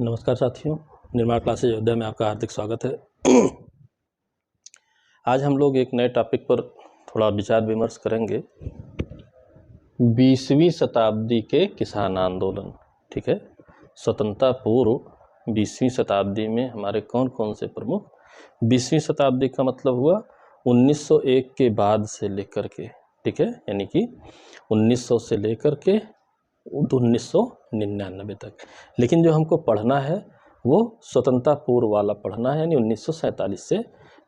नमस्कार साथियों, निर्माण क्लासेज अयोध्या में आपका हार्दिक स्वागत है। आज हम लोग एक नए टॉपिक पर थोड़ा विचार विमर्श करेंगे। 20वीं शताब्दी के किसान आंदोलन। ठीक है, स्वतंत्रता पूर्व 20वीं शताब्दी में हमारे कौन कौन से प्रमुख, 20वीं शताब्दी का मतलब हुआ 1901 के बाद से लेकर के, ठीक है, यानी कि 1900 से लेकर के 1999 तक। लेकिन जो हमको पढ़ना है वो स्वतंत्रता पूर्व वाला पढ़ना है, यानी 1947 से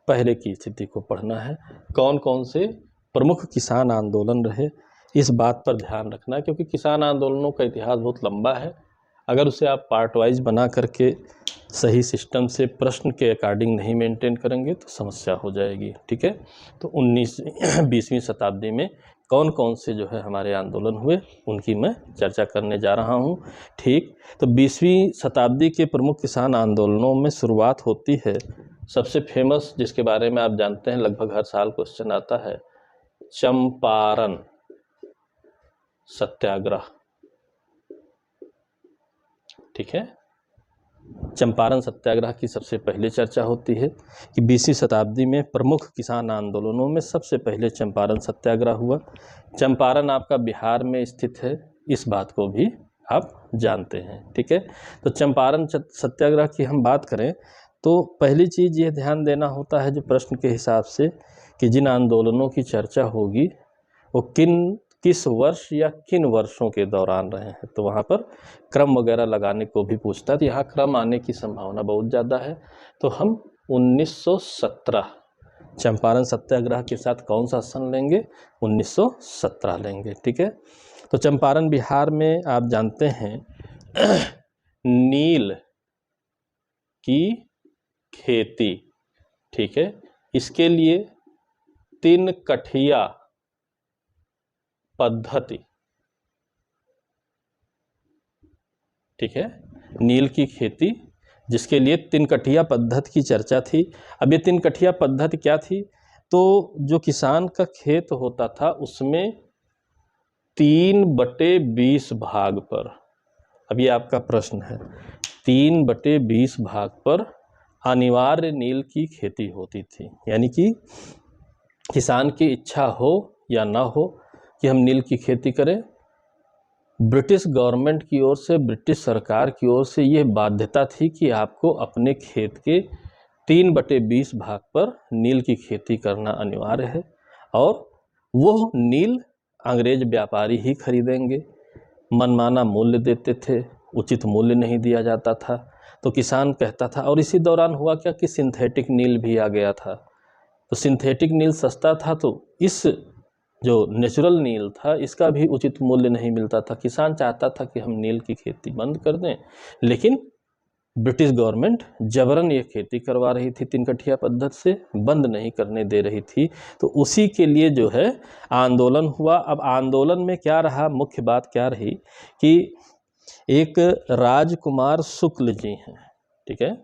पहले की स्थिति को पढ़ना है। कौन कौन से प्रमुख किसान आंदोलन रहे, इस बात पर ध्यान रखना है, क्योंकि किसान आंदोलनों का इतिहास बहुत लंबा है। अगर उसे आप पार्ट वाइज बना करके सही सिस्टम से प्रश्न के अकॉर्डिंग नहीं मेंटेन करेंगे तो समस्या हो जाएगी। ठीक है, तो 20वीं शताब्दी में कौन कौन से जो है हमारे आंदोलन हुए उनकी मैं चर्चा करने जा रहा हूँ। ठीक, तो 20वीं शताब्दी के प्रमुख किसान आंदोलनों में शुरुआत होती है, सबसे फेमस जिसके बारे में आप जानते हैं, लगभग हर साल क्वेश्चन आता है, चंपारण सत्याग्रह। ठीक है, चंपारण सत्याग्रह की सबसे पहले चर्चा होती है कि 20वीं शताब्दी में प्रमुख किसान आंदोलनों में सबसे पहले चंपारण सत्याग्रह हुआ। चंपारण आपका बिहार में स्थित है, इस बात को भी आप जानते हैं। ठीक है, तो चंपारण सत्याग्रह की हम बात करें तो पहली चीज़ ये ध्यान देना होता है जो प्रश्न के हिसाब से कि जिन आंदोलनों की चर्चा होगी वो किस वर्ष या किन वर्षों के दौरान रहे हैं, तो वहाँ पर क्रम वगैरह लगाने को भी पूछता है। तो यहाँ क्रम आने की संभावना बहुत ज़्यादा है, तो हम 1917 चंपारण सत्याग्रह के साथ कौन सा सन लेंगे, 1917 लेंगे। ठीक है, तो चंपारण बिहार में आप जानते हैं नील की खेती, ठीक है, इसके लिए 3 कठिया पद्धति, ठीक है, नील की खेती जिसके लिए 3 कठिया पद्धति की चर्चा थी। अब ये 3 कठिया पद्धति क्या थी, तो जो किसान का खेत होता था उसमें 3/20 भाग पर, अब ये आपका प्रश्न है, 3/20 भाग पर अनिवार्य नील की खेती होती थी। यानी कि किसान की इच्छा हो या ना हो कि हम नील की खेती करें, ब्रिटिश गवर्नमेंट की ओर से, ब्रिटिश सरकार की ओर से यह बाध्यता थी कि आपको अपने खेत के 3/20 भाग पर नील की खेती करना अनिवार्य है, और वो नील अंग्रेज व्यापारी ही खरीदेंगे। मनमाना मूल्य देते थे, उचित मूल्य नहीं दिया जाता था, तो किसान कहता था। और इसी दौरान हुआ क्या कि सिंथेटिक नील भी आ गया था, तो सिंथेटिक नील सस्ता था, तो इस जो नेचुरल नील था इसका भी उचित मूल्य नहीं मिलता था। किसान चाहता था कि हम नील की खेती बंद कर दें, लेकिन ब्रिटिश गवर्नमेंट जबरन ये खेती करवा रही थी, 3 कठिया पद्धति से बंद नहीं करने दे रही थी। तो उसी के लिए जो है आंदोलन हुआ। अब आंदोलन में क्या रहा, मुख्य बात क्या रही कि एक राजकुमार शुक्ल जी हैं, ठीक है,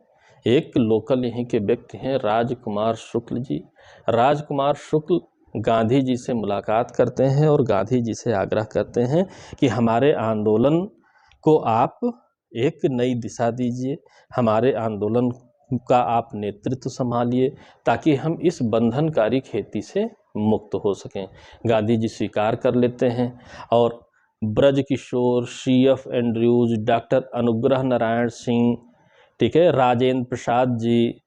एक लोकल यहीं के व्यक्ति हैं राजकुमार शुक्ल जी। राजकुमार शुक्ल गांधी जी से मुलाकात करते हैं और गांधी जी से आग्रह करते हैं कि हमारे आंदोलन को आप एक नई दिशा दीजिए, हमारे आंदोलन का आप नेतृत्व संभालिए ताकि हम इस बंधनकारी खेती से मुक्त हो सकें। गांधी जी स्वीकार कर लेते हैं और ब्रज किशोर, CF Andrews, doctor Anugrah Narayan Singh, ठीक है, राजेंद्र प्रसाद जी,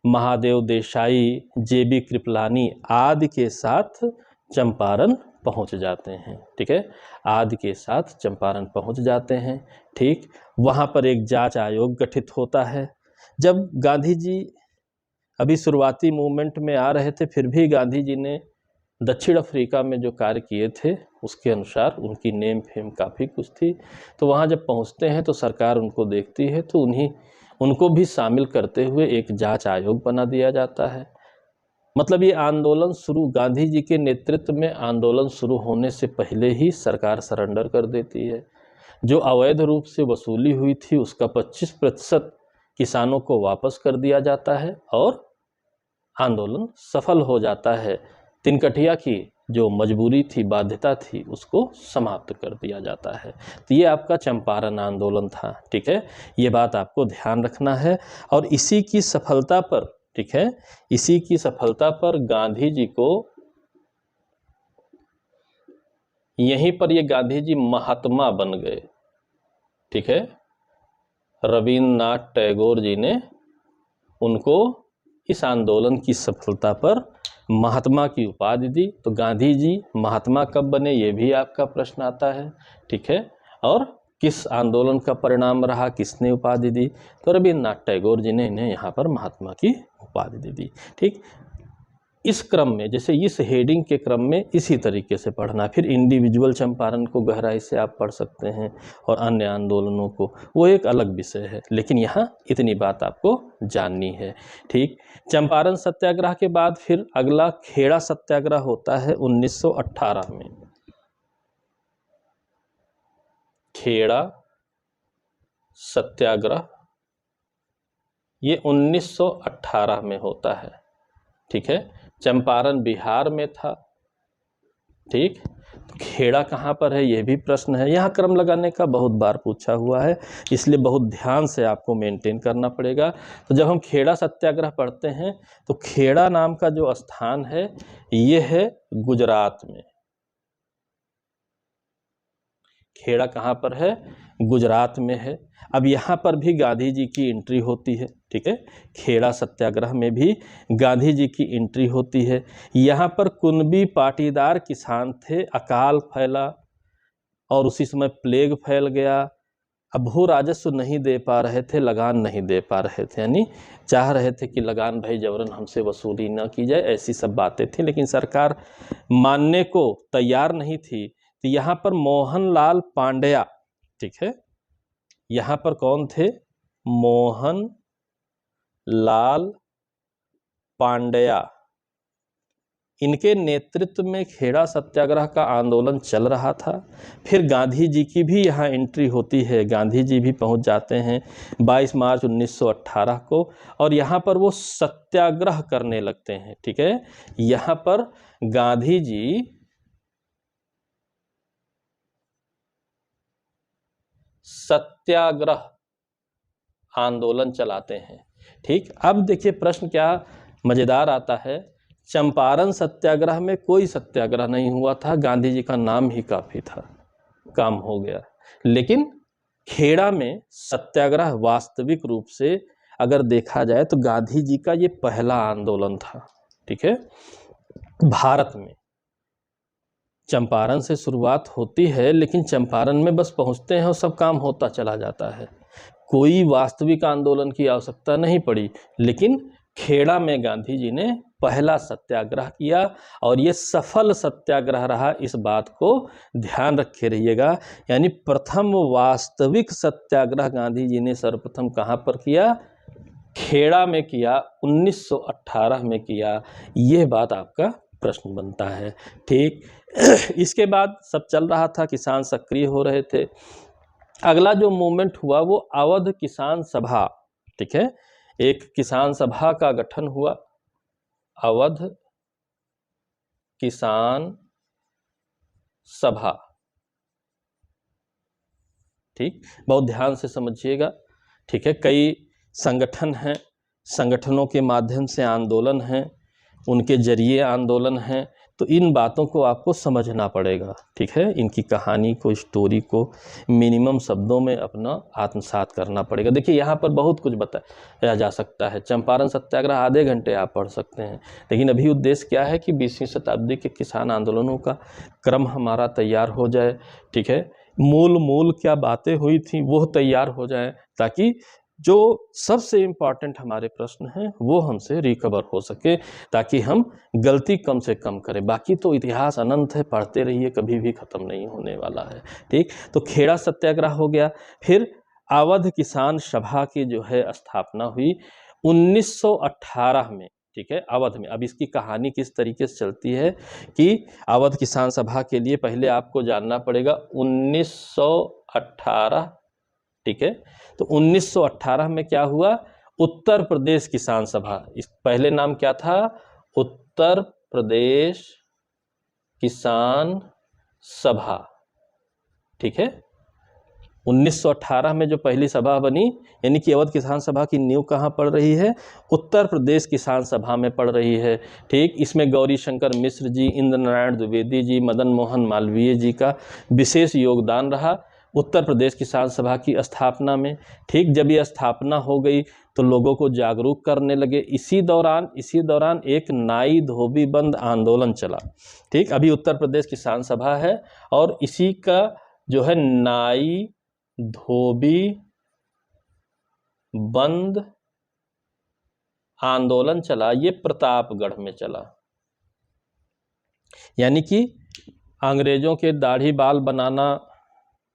महादेव देसाई, JB कृपलानी आदि के साथ चंपारण पहुंच जाते हैं। ठीक है, आदि के साथ चंपारण पहुंच जाते हैं। ठीक, वहां पर एक जांच आयोग गठित होता है। जब गांधी जी अभी शुरुआती मूवमेंट में आ रहे थे, फिर भी गांधी जी ने दक्षिण अफ्रीका में जो कार्य किए थे उसके अनुसार उनकी नेम फेम काफ़ी कुछ थी। तो वहाँ जब पहुँचते हैं तो सरकार उनको देखती है, तो उनको भी शामिल करते हुए एक जांच आयोग बना दिया जाता है। मतलब ये आंदोलन शुरू, गांधी जी के नेतृत्व में आंदोलन शुरू होने से पहले ही सरकार सरेंडर कर देती है। जो अवैध रूप से वसूली हुई थी उसका 25% किसानों को वापस कर दिया जाता है और आंदोलन सफल हो जाता है। 3 कठिया की जो मजबूरी थी, बाध्यता थी, उसको समाप्त कर दिया जाता है। तो ये आपका चंपारण आंदोलन था। ठीक है, ये बात आपको ध्यान रखना है। और इसी की सफलता पर, ठीक है, इसी की सफलता पर गांधी जी को, यहीं पर ये गांधी जी महात्मा बन गए। ठीक है, रविन्द्रनाथ टैगोर जी ने उनको इस आंदोलन की सफलता पर महात्मा की उपाधि दी। तो गांधी जी महात्मा कब बने, ये भी आपका प्रश्न आता है। ठीक है, और किस आंदोलन का परिणाम रहा, किसने उपाधि दी, तो रविन्द्रनाथ टैगोर जी ने इन्हें यहाँ पर महात्मा की उपाधि दे दी। ठीक, इस क्रम में, जैसे इस हेडिंग के क्रम में इसी तरीके से पढ़ना। फिर इंडिविजुअल चंपारण को गहराई से आप पढ़ सकते हैं और अन्य आंदोलनों को, वो एक अलग विषय है, लेकिन यहाँ इतनी बात आपको जाननी है। ठीक, चंपारण सत्याग्रह के बाद फिर अगला खेड़ा सत्याग्रह होता है 1918 में। खेड़ा सत्याग्रह ये 1918 में होता है। ठीक है, चंपारण बिहार में था। ठीक, तो खेड़ा कहाँ पर है, यह भी प्रश्न है। यहाँ क्रम लगाने का बहुत बार पूछा हुआ है, इसलिए बहुत ध्यान से आपको मेंटेन करना पड़ेगा। तो जब हम खेड़ा सत्याग्रह पढ़ते हैं तो खेड़ा नाम का जो स्थान है ये है गुजरात में। खेड़ा कहाँ पर है, गुजरात में है। अब यहाँ पर भी गांधी जी की एंट्री होती है। ठीक है, खेड़ा सत्याग्रह में भी गांधी जी की एंट्री होती है। यहाँ पर कुनबी पाटीदार किसान थे, अकाल फैला और उसी समय प्लेग फैल गया। अब भू राजस्व नहीं दे पा रहे थे, लगान नहीं दे पा रहे थे, यानी चाह रहे थे कि लगान भाई जबरन हमसे वसूली ना की जाए, ऐसी सब बातें थी, लेकिन सरकार मानने को तैयार नहीं थी। तो यहाँ पर मोहनलाल पांड्या, ठीक है, यहाँ पर कौन थे, मोहन लाल पांड्या, इनके नेतृत्व में खेड़ा सत्याग्रह का आंदोलन चल रहा था। फिर गांधी जी की भी यहाँ एंट्री होती है, गांधी जी भी पहुँच जाते हैं 22 मार्च 1918 को, और यहाँ पर वो सत्याग्रह करने लगते हैं। ठीक है, यहाँ पर गांधी जी सत्याग्रह आंदोलन चलाते हैं। ठीक, अब देखिए प्रश्न क्या मजेदार आता है, चंपारण सत्याग्रह में कोई सत्याग्रह नहीं हुआ था, गांधी जी का नाम ही काफी था, काम हो गया। लेकिन खेड़ा में सत्याग्रह वास्तविक रूप से अगर देखा जाए तो गांधी जी का ये पहला आंदोलन था। ठीक है, भारत में चंपारण से शुरुआत होती है, लेकिन चंपारण में बस पहुंचते हैं और सब काम होता चला जाता है, कोई वास्तविक आंदोलन की आवश्यकता नहीं पड़ी। लेकिन खेड़ा में गांधी जी ने पहला सत्याग्रह किया और ये सफल सत्याग्रह रहा, इस बात को ध्यान रखे रहिएगा। यानी प्रथम वास्तविक सत्याग्रह गांधी जी ने सर्वप्रथम कहाँ पर किया, खेड़ा में किया, 1918 में किया। यह बात आपका प्रश्न बनता है। ठीक, इसके बाद सब चल रहा था, किसान सक्रिय हो रहे थे। अगला जो मूवमेंट हुआ वो अवध किसान सभा। ठीक है, एक किसान सभा का गठन हुआ, अवध किसान सभा। ठीक, बहुत ध्यान से समझिएगा। ठीक है, कई संगठन हैं, संगठनों के माध्यम से आंदोलन हैं, उनके जरिए आंदोलन हैं, तो इन बातों को आपको समझना पड़ेगा। ठीक है, इनकी कहानी को, स्टोरी को मिनिमम शब्दों में अपना आत्मसात करना पड़ेगा। देखिए यहाँ पर बहुत कुछ बताया जा सकता है, चंपारण सत्याग्रह आधे घंटे आप पढ़ सकते हैं, लेकिन अभी उद्देश्य क्या है कि 20वीं शताब्दी के किसान आंदोलनों का क्रम हमारा तैयार हो जाए। ठीक है, मूल क्या बातें हुई थी वो तैयार हो जाए, ताकि जो सबसे इम्पॉर्टेंट हमारे प्रश्न हैं वो हमसे रिकवर हो सके, ताकि हम गलती कम से कम करें। बाकी तो इतिहास अनंत है, पढ़ते रहिए, कभी भी ख़त्म नहीं होने वाला है। ठीक, तो खेड़ा सत्याग्रह हो गया। फिर अवध किसान सभा की जो है स्थापना हुई 1918 में। ठीक है, अवध में। अब इसकी कहानी किस तरीके से चलती है कि अवध किसान सभा के लिए पहले आपको जानना पड़ेगा 1918। ठीक है, तो 1918 में क्या हुआ, उत्तर प्रदेश किसान सभा, इस पहले नाम क्या था, उत्तर प्रदेश किसान सभा, ठीक है। 1918 में जो पहली सभा बनी, यानी कि अवध किसान सभा की नींव कहाँ पड़ रही है? उत्तर प्रदेश किसान सभा में पड़ रही है, ठीक। इसमें गौरी शंकर मिश्र जी, इंद्र नारायण द्विवेदी जी, मदन मोहन मालवीय जी का विशेष योगदान रहा उत्तर प्रदेश किसान सभा की स्थापना में, ठीक। जब ये स्थापना हो गई तो लोगों को जागरूक करने लगे। इसी दौरान एक नाई धोबी बंद आंदोलन चला, ठीक। अभी उत्तर प्रदेश किसान सभा है और इसी का जो है नाई धोबी बंद आंदोलन चला, ये प्रतापगढ़ में चला। यानी कि अंग्रेजों के दाढ़ी बाल बनाना,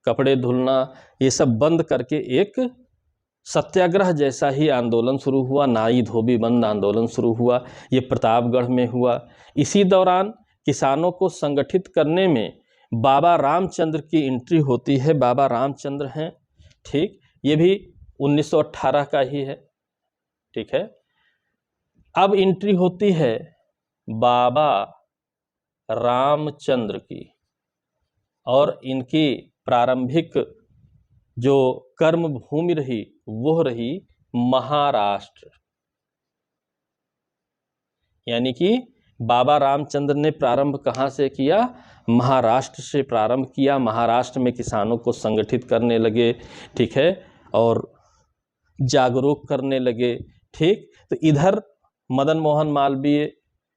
कपड़े धुलना, ये सब बंद करके एक सत्याग्रह जैसा ही आंदोलन शुरू हुआ, नाई धोबी बंद आंदोलन शुरू हुआ। ये प्रतापगढ़ में हुआ। इसी दौरान किसानों को संगठित करने में बाबा रामचंद्र की एंट्री होती है। बाबा रामचंद्र हैं, ठीक। ये भी 1918 का ही है, ठीक है। अब एंट्री होती है बाबा रामचंद्र की, और इनकी प्रारंभिक जो कर्म भूमि रही वो रही महाराष्ट्र। यानी कि बाबा रामचंद्र ने प्रारंभ कहाँ से किया? महाराष्ट्र से प्रारंभ किया। महाराष्ट्र में किसानों को संगठित करने लगे, ठीक है, और जागरूक करने लगे, ठीक। तो इधर मदन मोहन मालवीय,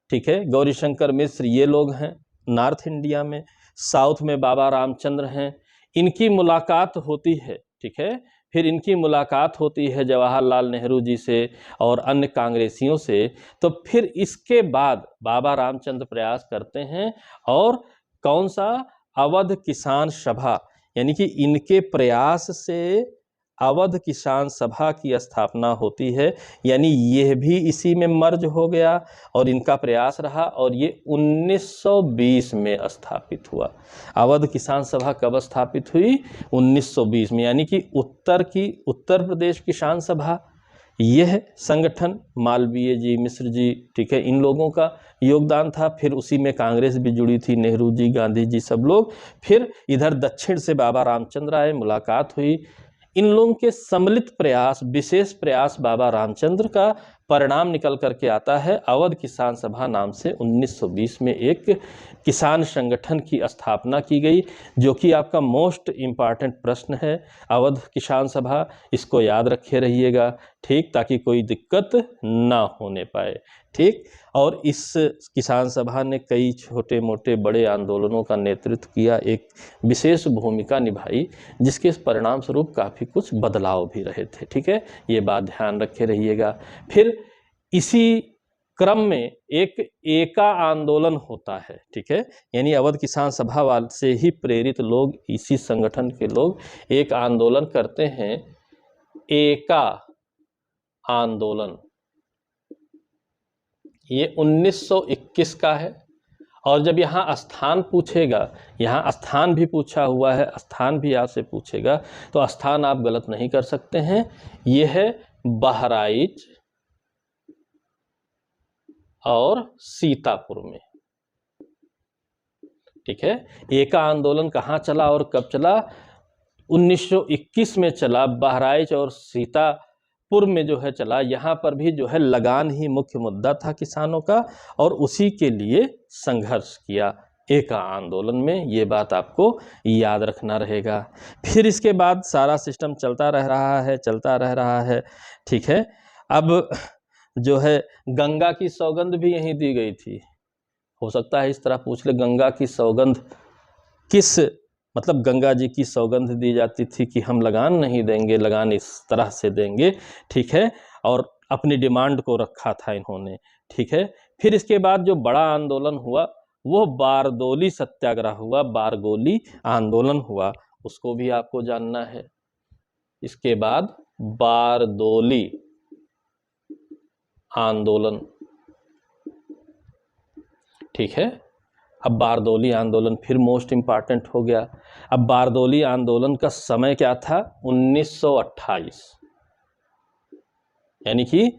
ठीक है, गौरीशंकर मिश्र, ये लोग हैं नॉर्थ इंडिया में। साउथ में बाबा रामचंद्र हैं। इनकी मुलाकात होती है, ठीक है। फिर इनकी मुलाकात होती है जवाहरलाल नेहरू जी से और अन्य कांग्रेसियों से। तो फिर इसके बाद बाबा रामचंद्र प्रयास करते हैं, और कौन सा? अवध किसान सभा। यानी कि इनके प्रयास से अवध किसान सभा की स्थापना होती है। यानी यह भी इसी में मर्ज हो गया और इनका प्रयास रहा, और ये 1920 में स्थापित हुआ। अवध किसान सभा कब स्थापित हुई? 1920 में। यानी कि उत्तर प्रदेश किसान सभा, यह संगठन मालवीय जी, मिश्र जी, ठीक है, इन लोगों का योगदान था। फिर उसी में कांग्रेस भी जुड़ी थी, नेहरू जी, गांधी जी, सब लोग। फिर इधर दक्षिण से बाबा रामचंद्र आए, मुलाकात हुई। इन लोगों के सम्मिलित प्रयास, विशेष प्रयास, बाबा रामचंद्र का परिणाम निकल करके आता है अवध किसान सभा नाम से 1920 में एक किसान संगठन की स्थापना की गई, जो कि आपका मोस्ट इम्पॉर्टेंट प्रश्न है। अवध किसान सभा, इसको याद रखे रहिएगा, ठीक, ताकि कोई दिक्कत ना होने पाए, ठीक। और इस किसान सभा ने कई छोटे मोटे बड़े आंदोलनों का नेतृत्व किया, एक विशेष भूमिका निभाई, जिसके परिणाम स्वरूप काफ़ी कुछ बदलाव भी रहे थे, ठीक है। ये बात ध्यान रखे रहिएगा। फिर इसी क्रम में एक एका आंदोलन होता है, ठीक है। यानी अवध किसान सभा वाले से ही प्रेरित लोग, इसी संगठन के लोग एक आंदोलन करते हैं, एका आंदोलन। ये 1921 का है। और जब यहाँ स्थान पूछेगा, यहाँ स्थान भी पूछा हुआ है, स्थान भी आपसे पूछेगा, तो स्थान आप गलत नहीं कर सकते हैं। ये है बहराइच और सीतापुर में, ठीक है। एका आंदोलन कहाँ चला और कब चला? 1921 में चला, बहराइच और सीतापुर में जो है चला। यहाँ पर भी जो है लगान ही मुख्य मुद्दा था किसानों का, और उसी के लिए संघर्ष किया एका आंदोलन में। ये बात आपको याद रखना रहेगा। फिर इसके बाद सारा सिस्टम चलता रह रहा है, ठीक है। अब जो है गंगा की सौगंध भी यहीं दी गई थी। हो सकता है इस तरह पूछ ले, गंगा की सौगंध किस, मतलब गंगा जी की सौगंध दी जाती थी कि हम लगान नहीं देंगे, लगान इस तरह से देंगे, ठीक है। और अपनी डिमांड को रखा था इन्होंने, ठीक है। फिर इसके बाद जो बड़ा आंदोलन हुआ वो बारदोली सत्याग्रह हुआ, बारदोली आंदोलन हुआ, उसको भी आपको जानना है। इसके बाद बारदोली आंदोलन, ठीक है। अब बारदोली आंदोलन फिर मोस्ट इम्पॉर्टेंट हो गया। अब बारदोली आंदोलन का समय क्या था? 1928, यानी कि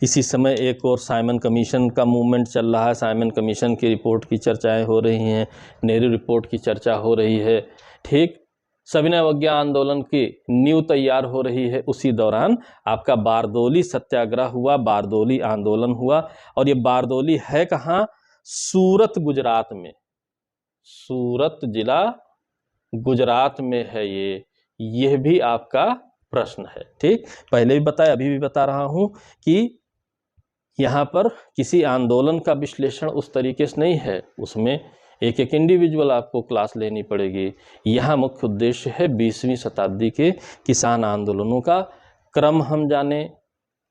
इसी समय एक और साइमन कमीशन का मूवमेंट चल रहा है, साइमन कमीशन की रिपोर्ट की चर्चाएं हो रही हैं, नेहरू रिपोर्ट की चर्चा हो रही है। ठीक, सविनय अवज्ञा आंदोलन की नींव तैयार हो रही है। उसी दौरान आपका बारदोली सत्याग्रह हुआ, बारदोली आंदोलन हुआ। और ये बारदोली है कहाँ? सूरत, गुजरात में। सूरत जिला गुजरात में है ये। यह भी आपका प्रश्न है। ठीक, पहले भी बताया, अभी भी बता रहा हूं कि यहाँ पर किसी आंदोलन का विश्लेषण उस तरीके से नहीं है, उसमें एक एक इंडिविजुअल आपको क्लास लेनी पड़ेगी। यहाँ मुख्य उद्देश्य है 20वीं शताब्दी के किसान आंदोलनों का क्रम हम जाने,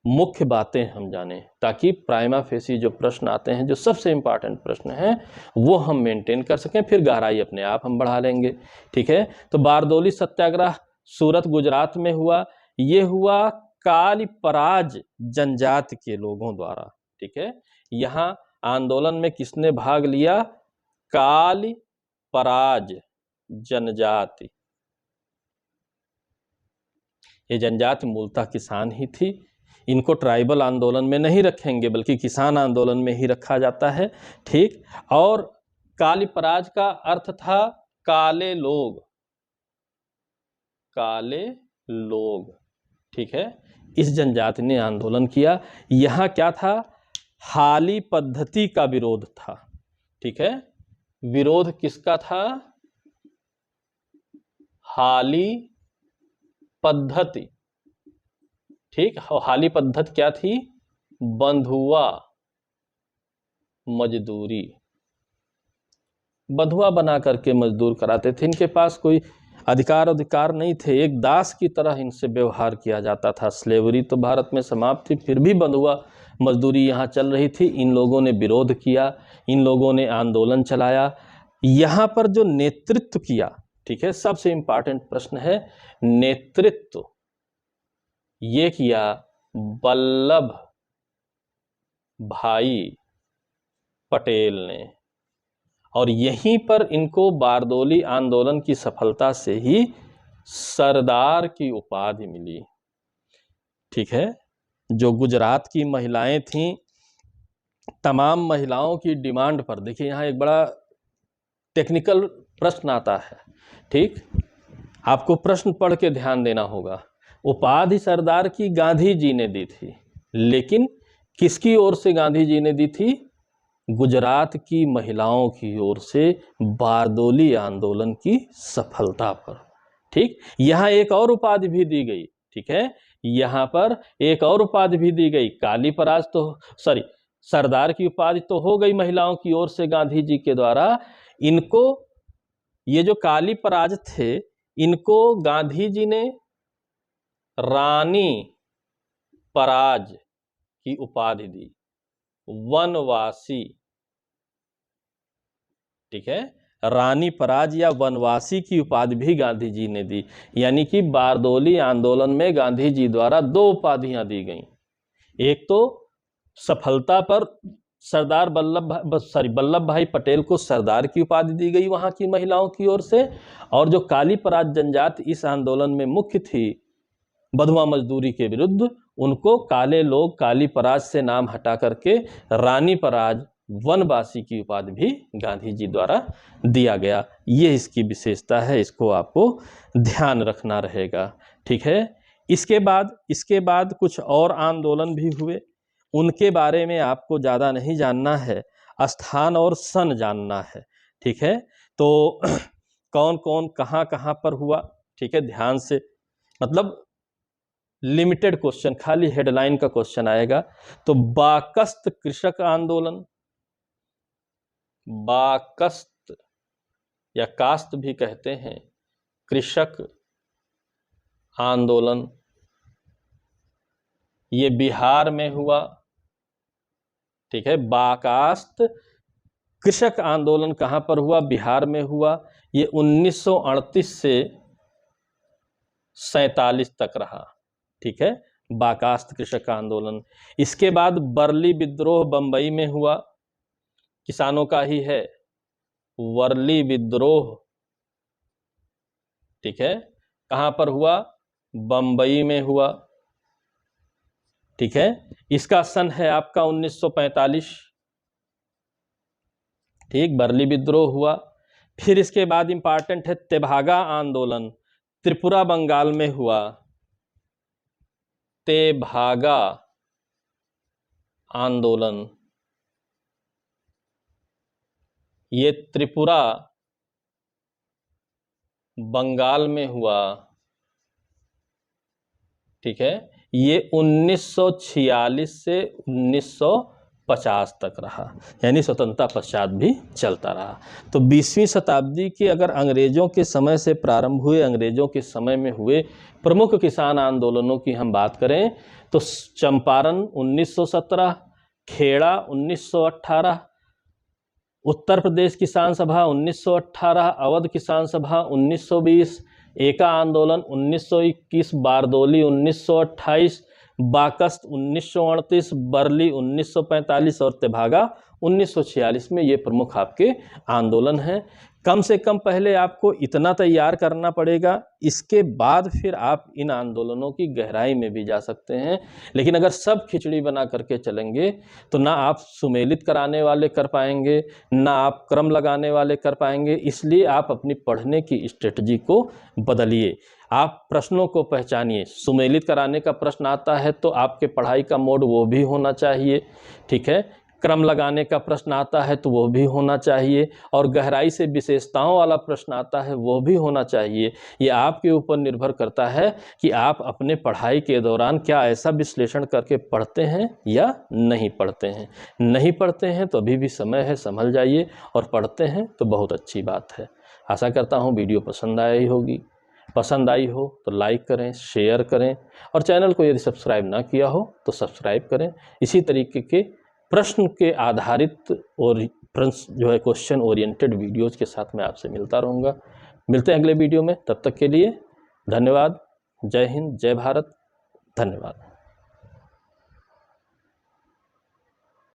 मुख्य बातें हम जाने, ताकि प्राइमा फेसी जो प्रश्न आते हैं, जो सबसे इम्पॉर्टेंट प्रश्न हैं, वो हम मेंटेन कर सकें, फिर गहराई अपने आप हम बढ़ा लेंगे। ठीक है, तो बारदोली सत्याग्रह सूरत गुजरात में हुआ। ये हुआ कालीपराज जनजाति के लोगों द्वारा। ठीक है, यहाँ आंदोलन में किसने भाग लिया? कालीपराज जनजाति। ये जनजाति मूलतः किसान ही थी। इनको ट्राइबल आंदोलन में नहीं रखेंगे, बल्कि किसान आंदोलन में ही रखा जाता है। ठीक, और कालीपराज का अर्थ था काले लोग, काले लोग। ठीक है, इस जनजाति ने आंदोलन किया। यहाँ क्या था? हाली पद्धति का विरोध था। ठीक है, विरोध किसका था? हाली पद्धति। ठीक, हाली पद्धति क्या थी? बंधुआ मजदूरी। बंधुआ बना करके मजदूर कराते थे। इनके पास कोई अधिकार नहीं थे, एक दास की तरह इनसे व्यवहार किया जाता था। स्लेवरी तो भारत में समाप्त थी, फिर भी बंधुआ मजदूरी यहाँ चल रही थी। इन लोगों ने विरोध किया, इन लोगों ने आंदोलन चलाया। यहाँ पर जो नेतृत्व किया, ठीक है, सबसे इंपॉर्टेंट प्रश्न है नेतृत्व, ये किया वल्लभ भाई पटेल ने। और यहीं पर इनको बारदोली आंदोलन की सफलता से ही सरदार की उपाधि मिली। ठीक है, जो गुजरात की महिलाएं थीं, तमाम महिलाओं की डिमांड पर, देखिए यहाँ एक बड़ा टेक्निकल प्रश्न आता है। ठीक, आपको प्रश्न पढ़ के ध्यान देना होगा। उपाधि सरदार की गांधी जी ने दी थी, लेकिन किसकी ओर से गांधी जी ने दी थी? गुजरात की महिलाओं की ओर से बारदोली आंदोलन की सफलता पर। ठीक, यहाँ एक और उपाधि भी दी गई। ठीक है, यहाँ पर एक और उपाधि भी दी गई। कालीपराज तो सरदार की उपाधि तो हो गई महिलाओं की ओर से गांधी जी के द्वारा। इनको, ये जो कालीपराज थे, इनको गांधी जी ने रानी पराज की उपाधि दी, वनवासी। ठीक है, रानी पराज या वनवासी की उपाधि भी गांधी जी ने दी। यानी कि बारदोली आंदोलन में गांधी जी द्वारा दो उपाधियां दी गईं। एक तो सफलता पर सरदार वल्लभ भाई पटेल को सरदार की उपाधि दी गई वहां की महिलाओं की ओर से, और जो कालीपराज जनजाति इस आंदोलन में मुख्य थी बंधुआ मजदूरी के विरुद्ध, उनको काले लोग, कालीपराज से नाम हटा करके रानी पराज, वनवासी की उपाधि भी गांधी जी द्वारा दिया गया। ये इसकी विशेषता है, इसको आपको ध्यान रखना रहेगा। ठीक है, इसके बाद कुछ और आंदोलन भी हुए, उनके बारे में आपको ज़्यादा नहीं जानना है, स्थान और सन जानना है। ठीक है, तो कौन कौन कहाँ कहाँ पर हुआ, ठीक है, ध्यान से, मतलब लिमिटेड क्वेश्चन, खाली हेडलाइन का क्वेश्चन आएगा। तो बाकस्त कृषक आंदोलन, बाकस्त या कास्त भी कहते हैं, कृषक आंदोलन, ये बिहार में हुआ। ठीक है, बाकास्त कृषक आंदोलन कहां पर हुआ? बिहार में हुआ। ये 1938 से 47 तक रहा। ठीक है, बाकास्त कृषक आंदोलन। इसके बाद बरली विद्रोह बंबई में हुआ, किसानों का ही है, वर्ली विद्रोह। ठीक है, कहां पर हुआ? बंबई में हुआ। ठीक है। इसका सन है आपका 1945, ठीक, बरली विद्रोह हुआ। फिर इसके बाद इंपॉर्टेंट है तेभागा आंदोलन, त्रिपुरा बंगाल में हुआ, तेभागा आंदोलन, ये त्रिपुरा बंगाल में हुआ, ठीक है। ये 1946 से 1950 तक रहा, यानी स्वतंत्रता पश्चात भी चलता रहा। तो 20वीं शताब्दी के अगर अंग्रेजों के समय से प्रारंभ हुए, अंग्रेजों के समय में हुए प्रमुख किसान आंदोलनों की हम बात करें तो चंपारण 1917, खेड़ा 1918, उत्तर प्रदेश किसान सभा 1918, अवध किसान सभा 1920, एका आंदोलन 1921, बारदोली 1928, बाकस्त 1938, बरली 1945 और तेभागा 1946 में ये प्रमुख आपके आंदोलन हैं। कम से कम पहले आपको इतना तैयार करना पड़ेगा, इसके बाद फिर आप इन आंदोलनों की गहराई में भी जा सकते हैं। लेकिन अगर सब खिचड़ी बना करके चलेंगे तो ना आप सुमेलित कराने वाले कर पाएंगे, ना आप क्रम लगाने वाले कर पाएंगे। इसलिए आप अपनी पढ़ने की स्ट्रेटजी को बदलिए, आप प्रश्नों को पहचानिए। सुमेलित कराने का प्रश्न आता है तो आपके पढ़ाई का मोड वो भी होना चाहिए, ठीक है। क्रम लगाने का प्रश्न आता है तो वो भी होना चाहिए, और गहराई से विशेषताओं वाला प्रश्न आता है वो भी होना चाहिए। ये आपके ऊपर निर्भर करता है कि आप अपने पढ़ाई के दौरान क्या ऐसा विश्लेषण करके पढ़ते हैं या नहीं पढ़ते हैं। नहीं पढ़ते हैं तो अभी भी समय है, संभल जाइए, और पढ़ते हैं तो बहुत अच्छी बात है। आशा करता हूँ वीडियो पसंद आई होगी। पसंद आई हो तो लाइक करें, शेयर करें, और चैनल को यदि सब्सक्राइब ना किया हो तो सब्सक्राइब करें। इसी तरीके के प्रश्न के आधारित और जो है क्वेश्चन ओरिएंटेड वीडियोज़ के साथ मैं आपसे मिलता रहूँगा। मिलते हैं अगले वीडियो में, तब तक के लिए धन्यवाद। जय हिंद, जय भारत, धन्यवाद।